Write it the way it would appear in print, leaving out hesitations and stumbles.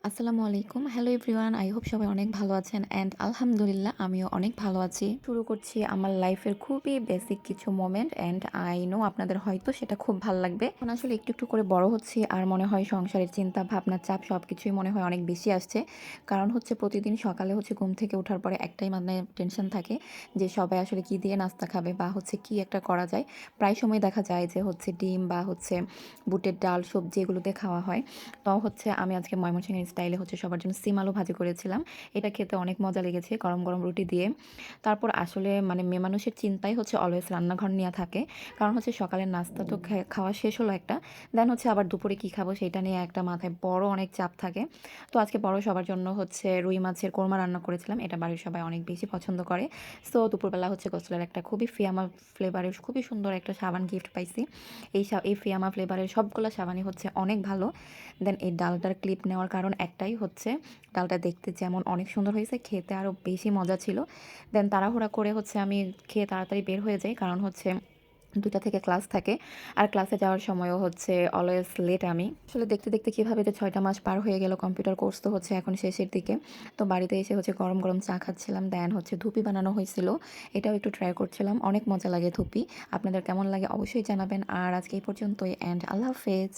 আসসালামু আলাইকুম। Hello everyone. I hope সবাই অনেক ভালো আছেন অ্যান্ড আলহামদুলিল্লাহ আমিও অনেক ভালো আছি। শুরু করছি আমার লাইফের খুবই বেসিক কিছু মোমেন্ট অ্যান্ড আই নো আপনাদের হয়তো সেটা খুব ভাল লাগবে। এখন আসলে একটু, একটু করে বড় হচ্ছি আর মনে হয় সংসারের চিন্তা, ভাবনা, চাপ সবকিছুই মনে হয় অনেক বেশি আসছে। কারণ হচ্ছে প্রতিদিন সকালে হচ্ছে ঘুম থেকে ওঠার পরে একটাই মানে টেনশন থাকে যে সবাই আসলে কি দিয়ে নাস্তা খাবে বা হচ্ছে কি একটা করা যায়। প্রায় সময় দেখা যায় যে হচ্ছে ডিম বা হচ্ছে বুটের ডাল, সবজি এগুলো দিয়ে খাওয়া হয়। তো হচ্ছে আমি আজকে ময়মনসিংহের স্টাইলে হচ্ছে সবার জন্য সিম আলু ভাজি করেছিলাম। এটা খেতে অনেক মজা লেগেছে গরম, গরম রুটি দিয়ে। তারপর আসলে মানে মেয়ে মানুষের চিন্তাই হচ্ছে অলওয়েজ রান্নাঘর নিয়ে থাকে। কারণ হচ্ছে সকালের নাস্তা তো খাওয়া শেষ হলো একটা। দেন হচ্ছে আবার দুপুরে কী খাবো সেটা নিয়ে একটা মাথায় বড় অনেক চাপ থাকে। তো আজকে বড় সবার জন্য হচ্ছে রুই মাছের কোরমা রান্না করেছিলাম। এটা বাড়ির সবাই অনেক বেশি পছন্দ করে। সো দুপুরবেলা হচ্ছে গোসলের একটা খুবই ফিয়ামা ফ্লেভারের খুবই সুন্দর একটা সাবান গিফট পাইছি। এই ফিয়ামা ফ্লেভারের সবগুলা সাবানই হচ্ছে অনেক ভালো। দেন এই ডালটার ক্লিপ নেওয়ার কারণ একটাই হচ্ছে ডালটা দেখতে যেমন অনেক সুন্দর হয়েছে, খেতে আরও বেশি মজা ছিল। দেন তাড়াহুড়া করে হচ্ছে আমি খেয়ে তাড়াতাড়ি বের হয়ে যাই, কারণ হচ্ছে ২টা থেকে ক্লাস থাকে। আর ক্লাসে যাওয়ার সময়ও হচ্ছে অলওয়েজ লেট আমি। আসলে দেখতে, দেখতে কীভাবে যে ৬টা মাস পার হয়ে গেল, কম্পিউটার কোর্স তো হচ্ছে এখন শেষের দিকে। তো বাড়িতে এসে হচ্ছে গরম, গরম চা খাচ্ছিলাম। দেন হচ্ছে ধুপি বানানো হয়েছিল। এটাও একটু ট্রাই করছিলাম। অনেক মজা লাগে ধুপি। আপনাদের কেমন লাগে অবশ্যই জানাবেন। আর আজকে এই পর্যন্তই অ্যান্ড আল্লাহ হাফেজ।